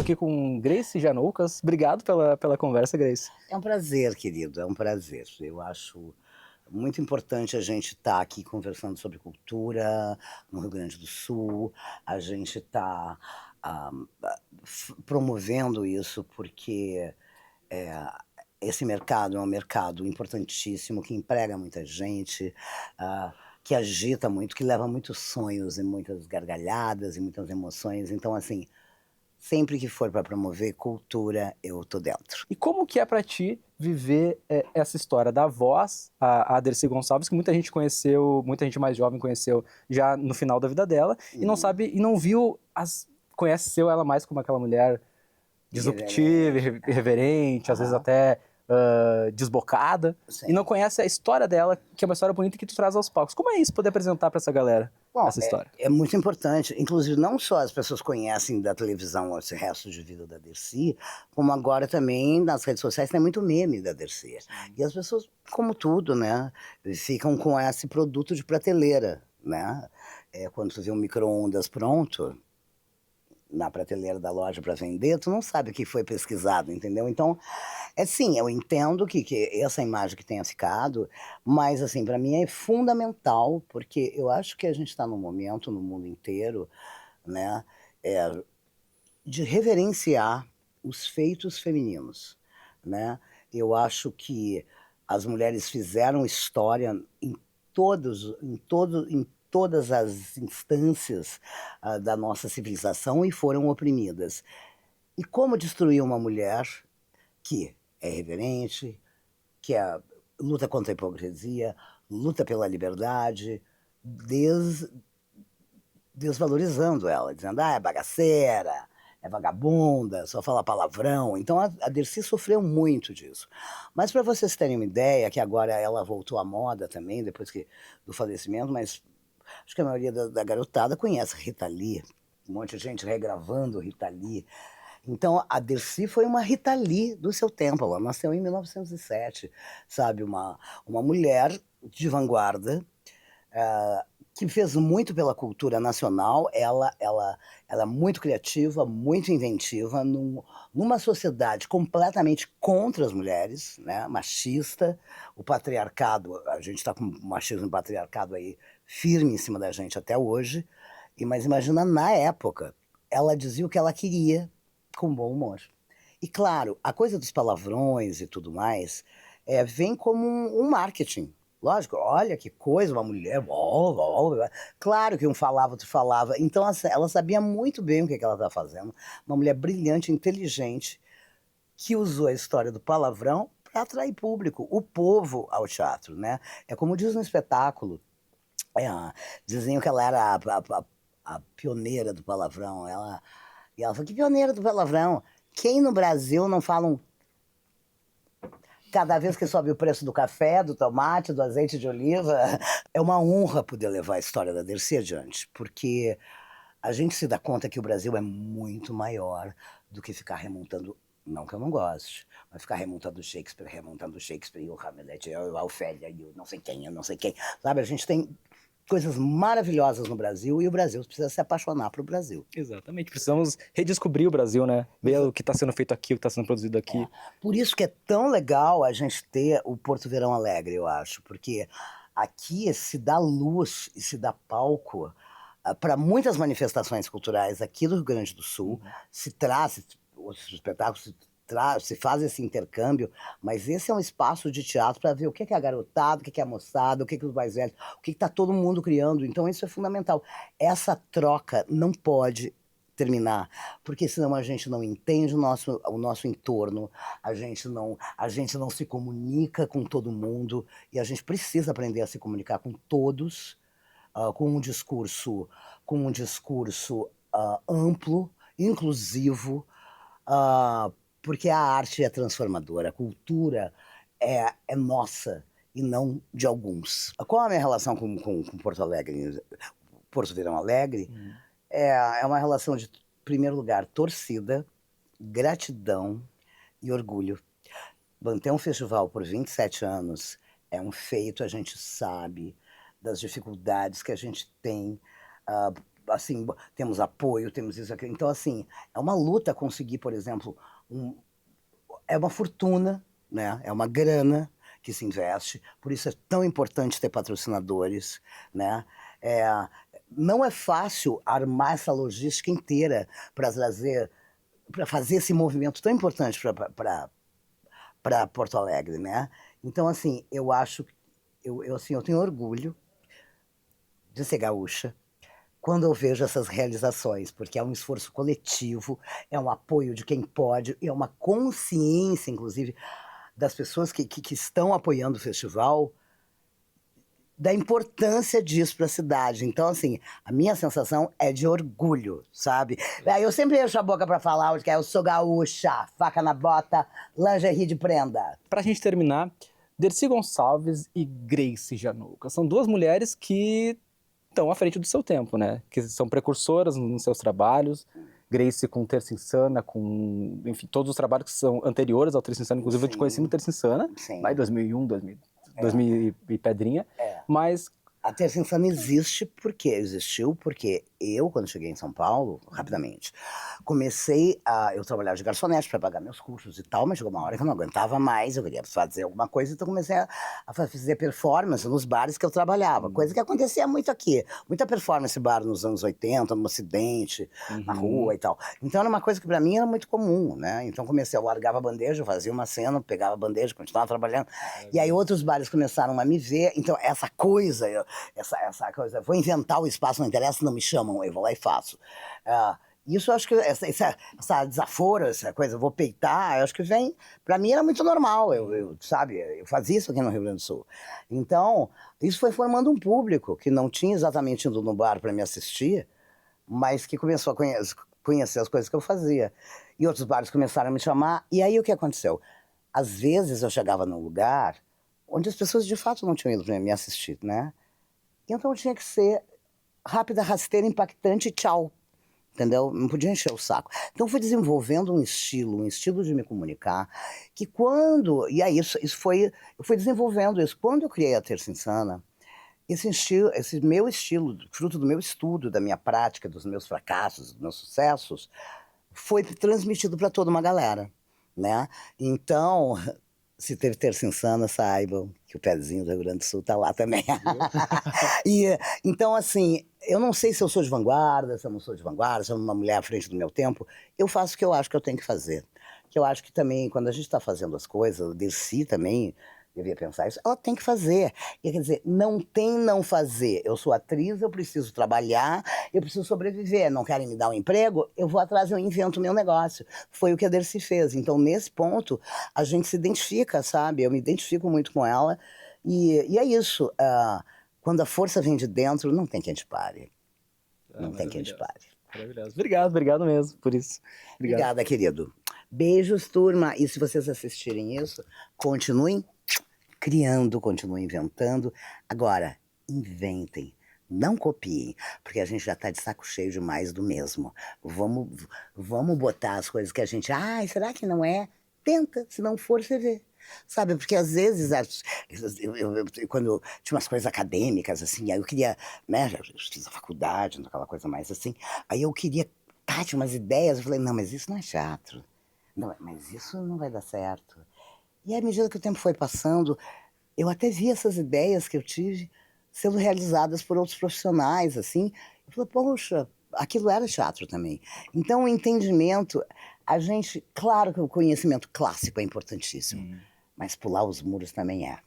aqui com Grace Janoucas. Obrigado pela conversa, Grace. É um prazer, querido, é um prazer. Eu acho muito importante a gente estar aqui conversando sobre cultura no Rio Grande do Sul, a gente está promovendo isso porque esse mercado é um mercado importantíssimo, que emprega muita gente, que agita muito, que leva muitos sonhos e muitas gargalhadas e muitas emoções. Então, assim, sempre que for para promover cultura, eu tô dentro. E como que é para ti viver essa história da voz, a Dercy Gonçalves, que muita gente conheceu, muita gente mais jovem conheceu já no final da vida dela, e não sabe, e não viu, conheceu ela mais como aquela mulher disruptiva, irreverente, às vezes até desbocada, Sim. e não conhece a história dela, que é uma história bonita que tu traz aos palcos. Como é isso, poder apresentar para essa galera essa história? É muito importante. Inclusive, não só as pessoas conhecem da televisão esse resto de vida da Dercy, como agora também nas redes sociais tem muito meme da Dercy. E as pessoas, como tudo, né, ficam com esse produto de prateleira, né? Quando tu vê um micro-ondas pronto na prateleira da loja para vender, tu não sabe o que foi pesquisado, entendeu? Então, sim, eu entendo que essa imagem que tenha ficado, mas, assim, para mim é fundamental, porque eu acho que a gente está num momento, no mundo inteiro, né, de reverenciar os feitos femininos, né? Eu acho que as mulheres fizeram história em todas as instâncias da nossa civilização e foram oprimidas. E como destruir uma mulher que é reverente, que luta contra a hipocrisia, luta pela liberdade, desvalorizando ela, dizendo, é bagaceira, é vagabunda, só fala palavrão. Então a Dercy sofreu muito disso. Mas para vocês terem uma ideia, que agora ela voltou à moda também, depois do falecimento, mas acho que a maioria da garotada conhece Rita Lee, um monte de gente regravando Rita Lee. Então, a Dercy foi uma Rita Lee do seu tempo. Ela nasceu em 1907, sabe? Uma mulher de vanguarda, que fez muito pela cultura nacional. Ela é muito criativa, muito inventiva, numa sociedade completamente contra as mulheres, né? Machista. O patriarcado, a gente está com o machismo e o patriarcado aí firme em cima da gente até hoje. Mas imagina na época, ela dizia o que ela queria, com bom humor. E claro, a coisa dos palavrões e tudo mais vem como um marketing. Lógico, olha que coisa, uma mulher. Claro que um falava, outro falava. Então ela sabia muito bem o que ela estava fazendo. Uma mulher brilhante, inteligente, que usou a história do palavrão para atrair público, o povo ao teatro, né? É como diz no espetáculo. Diziam que ela era a pioneira do palavrão. E ela falou, que pioneira do palavrão? Quem no Brasil não fala cada vez que sobe o preço do café, do tomate, do azeite de oliva? É uma honra poder levar a história da Dercy adiante, porque a gente se dá conta que o Brasil é muito maior do que ficar remontando, não que eu não goste, mas ficar remontando Shakespeare, e o Hamlet, e a Ofélia, e o não sei quem, sabe? A gente tem coisas maravilhosas no Brasil e o Brasil precisa se apaixonar pro Brasil. Exatamente, precisamos redescobrir o Brasil, né? Ver o que está sendo feito aqui, o que está sendo produzido aqui. Por isso que é tão legal a gente ter o Porto Verão Alegre, eu acho, porque aqui se dá luz e se dá palco para muitas manifestações culturais aqui do Rio Grande do Sul, se traz os espetáculos, se faz esse intercâmbio, mas esse é um espaço de teatro para ver o que é a garotada, o que é a moçada, o que é os mais velhos, o que está todo mundo criando. Então isso é fundamental. Essa troca não pode terminar, porque senão a gente não entende o nosso entorno, a gente não se comunica com todo mundo, e a gente precisa aprender a se comunicar com todos, com um discurso amplo, inclusivo, porque a arte é transformadora, a cultura é nossa e não de alguns. Qual é a minha relação com Porto Alegre? Porto Verão Alegre é uma relação de, em primeiro lugar, torcida, gratidão e orgulho. Manter um festival por 27 anos é um feito, a gente sabe das dificuldades que a gente tem assim, temos apoio, temos isso, aquilo. Então, assim, é uma luta conseguir, por exemplo, é uma fortuna, né? É uma grana que se investe, por isso é tão importante ter patrocinadores, né? Não é fácil armar essa logística inteira para fazer esse movimento tão importante para Porto Alegre, né? Então, assim, eu acho, assim, eu tenho orgulho de ser gaúcha quando eu vejo essas realizações, porque é um esforço coletivo, é um apoio de quem pode, é uma consciência, inclusive, das pessoas que estão apoiando o festival, da importância disso para a cidade. Então, assim, a minha sensação é de orgulho, sabe? Eu sempre encho a boca para falar que eu sou gaúcha, faca na bota, lingerie de prenda. Pra gente terminar, Dercy Gonçalves e Grace Januca são duas mulheres que estão à frente do seu tempo, né? Que são precursoras nos seus trabalhos. Grace com Terça Insana, com, enfim, todos os trabalhos que são anteriores ao Terça Insana. Inclusive, eu te conheci no Terça Insana, lá em 2001, 2000 e pedrinha. Mas a Terça Insana existiu porque eu, quando cheguei em São Paulo, rapidamente, eu trabalhava de garçonete para pagar meus cursos e tal, mas chegou uma hora que eu não aguentava mais, eu queria fazer alguma coisa, então comecei a fazer performance nos bares que eu trabalhava, coisa que acontecia muito aqui, muita performance bar nos anos 80, no Ocidente, na rua e tal. Então era uma coisa que para mim era muito comum, né? Então eu largava a bandeja, eu fazia uma cena, pegava a bandeja, continuava trabalhando, e aí outros bares começaram a me ver, então essa coisa, vou inventar o espaço, não interessa, não me chamam, eu vou lá e faço. Isso eu acho que essa desaforo, essa coisa, vou peitar, eu acho que vem, pra mim era muito normal, sabe, eu fazia isso aqui no Rio Grande do Sul. Então, isso foi formando um público que não tinha exatamente ido no bar para me assistir, mas que começou a conhecer as coisas que eu fazia. E outros bares começaram a me chamar, e aí o que aconteceu? Às vezes eu chegava num lugar onde as pessoas de fato não tinham ido para me assistir, né? Então tinha que ser rápida, rasteira, impactante e tchau. Entendeu? Não podia encher o saco. Então fui desenvolvendo um estilo de me comunicar, que quando... E aí eu fui desenvolvendo isso. Quando eu criei a Terça Insana, esse meu estilo, fruto do meu estudo, da minha prática, dos meus fracassos, dos meus sucessos, foi transmitido para toda uma galera, né? Então, se teve Terça Insana, saibam que o pezinho do Rio Grande do Sul tá lá também. Então, assim, eu não sei se eu sou de vanguarda, se eu não sou de vanguarda, se eu sou uma mulher à frente do meu tempo, eu faço o que eu acho que eu tenho que fazer. Que eu acho que também, quando a gente está fazendo as coisas, o Dercy também devia pensar isso, ela tem que fazer. E, quer dizer, não tem não fazer. Eu sou atriz, eu preciso trabalhar, eu preciso sobreviver. Não querem me dar um emprego? Eu vou atrás, eu invento o meu negócio. Foi o que a Dercy fez. Então, nesse ponto, a gente se identifica, sabe? Eu me identifico muito com ela. E é isso. Quando a força vem de dentro, não tem quem te pare. Não tem quem te pare. Maravilhoso. Obrigado mesmo por isso. Obrigada, querido. Beijos, turma. E se vocês assistirem isso, continuem criando, continuem inventando. Agora, inventem. Não copiem, porque a gente já está de saco cheio demais do mesmo. Vamos botar as coisas que a gente... será que não é? Tenta, se não for, você vê. Sabe, porque às vezes, quando eu tinha umas coisas acadêmicas, assim, aí eu queria, né, eu fiz a faculdade, aquela coisa mais assim, aí eu queria, tinha umas ideias, eu falei, não, mas isso não é teatro, não, mas isso não vai dar certo. E à medida que o tempo foi passando, eu até vi essas ideias que eu tive sendo realizadas por outros profissionais, assim, eu falei, poxa, aquilo era teatro também. Então, o entendimento, claro que o conhecimento clássico é importantíssimo, mas pular os muros também é.